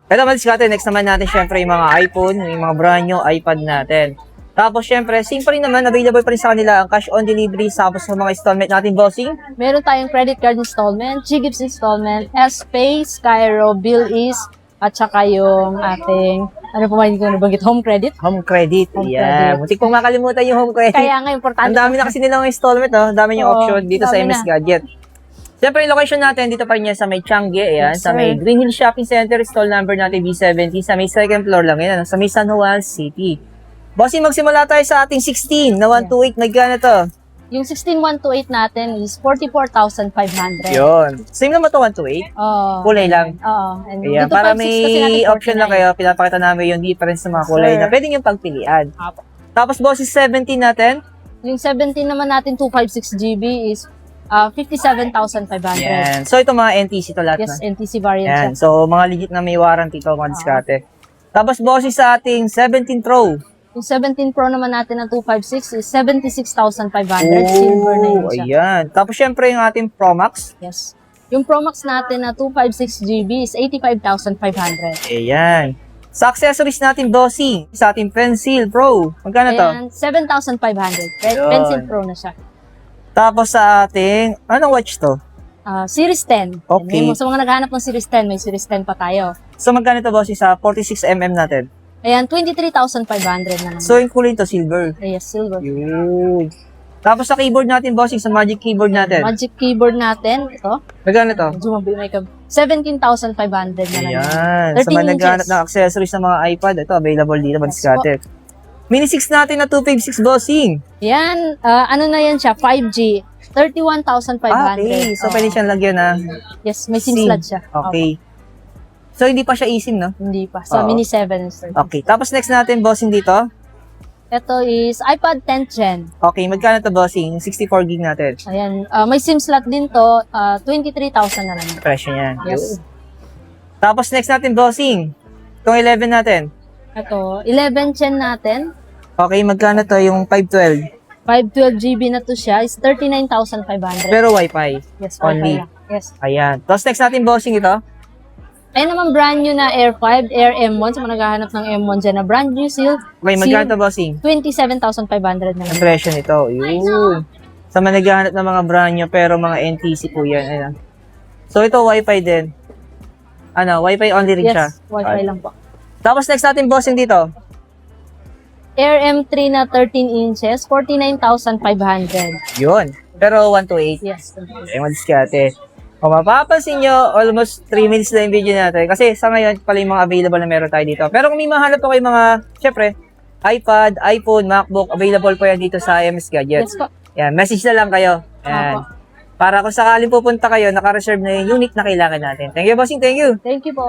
Ito mga diskarte, next naman natin syempre yung mga iPhone, yung mga brand new iPad natin. Tapos syempre, same pa rin naman, available pa rin sa kanila ang cash on delivery tapos yung mga installment natin, bossing. Meron tayong credit card installment, Ggift installment, S-Pay, Skyro, Bill-Ease, at saka yung ating, ano po ba hindi ko nabanggit, home credit. Home credit. Home Yeah. credit. Muntik pong makalimutan yung home credit. Kaya nga, importante. Ang dami na kasi nilang installment, oh. Ang dami yung Oo, option dito sa dami MS na. Gadget. Siyempre, yung location natin, dito pa rin yan sa may Changi, ayan, Yes, sa may sir. Green Hill Shopping Center, stall number natin B70, sa may second floor lang yan, sa may San Juan City. Bossing, magsimula tayo sa ating 16 na 128, nagkano to? Yung 16128 natin is 44,500. Yun. Same naman to 128? Oo. Kulay lang. Oo. And Ayan, dito para 5,600 kasi may natin option lang 49. kayo, pinapakita namin yung difference ng mga kulay Sir. na pwede nyo pagpilian. Apo. Tapos, bossing 17 natin, Yung 17 naman natin, 256 GB is 57,500. yan. So, ito mga NTC to lahat Yes, na. NTC variant Yan. siya. So, mga legit na may warranty to, mga diskarte. Tapos, bossing sa ating 17 Pro. Yung 17 Pro naman natin na 256 is 76,500. Silver na yun siya. Ayan. Tapos, syempre, yung ating Pro Max. Yes. Yung Pro Max natin na 256 GB is 85,500. Ayan. Sa accessories natin, bossing, sa ating Pencil Pro. Magkano to? And 7,500. Yun. Pencil Pro na siya. Tapos sa ating, anong watch to? Series 10. Okay. Yan, sa mga naghahanap ng Series 10, may Series 10 pa tayo. So, magkano to, bossing, sa 46mm natin? Ayan, 23,500 naman. So, yung kulay to, silver. Yes, silver. Yun. Tapos sa keyboard natin, bossing, sa Magic Keyboard natin. Magic keyboard natin, ito. Magkano to? Medyo mabili may 17,500 na lang. Ayan. Sa 13 mga naghahanap inches. ng accessories ng mga iPad, ito, available dito, mga diskarte. Mini 6 natin na 256, bossing. Yan, ano na yan siya, 5G. 31,500. Okay. So, Oo. pwede siyang lagyan na Yes, may SIM SIM. slot siya. Okay. So, hindi pa siya eSIM, no? Opo, hindi pa. Sa Oo. Mini 7 is 30. Okay. Tapos next natin, bossing dito. Ito is iPad 10th Gen. Okay, magkano to, bossing? 64 gig natin. Ayan, may SIM slot din to, 23,000 na lang. Presyo niyan. Yes. Yun. Tapos next natin, bossing. Itong 11 natin. Ito, 11 Gen natin. Okay, magkano to yung 512? 512 GB na to siya is 39,500. Pero Wi-Fi. Yes, only. Wi-Fi lang. Yes. Ayan. Tapos next natin, bossing ito. Ayun naman brand new na Air 5, Air M1. Sa mga naghahanap ng M1 dyan na brand new seal. Okay, magkano to, bossing? 27,500 na Ang lang. presyo nito. Yun. Sa mga naghahanap ng mga brand nyo, pero mga NTC po yan. Ayan. So, ito, Wi-Fi din. Ano, Wi-Fi only rin siya. Yes, Wi-Fi lang po. Tapos next natin, bossing dito. Air M3 na 13 inches, 49,500. Yun. Pero 128. Yes. Ay, madiskarte. Kung mapapansin nyo, almost 3 minutes na yung video natin. Kasi sa ngayon, pala yung mga available na meron tayo dito. Pero kung may mahanap po kayo mga, syempre, iPad, iPhone, MacBook, available po yan dito sa MS Gadget. Yes po. Yan, message na lang kayo. Yan. Opo. Para kung sakaling pupunta kayo, naka-reserve na yung unit na kailangan natin. Thank you, bossing. Thank you. Thank you po.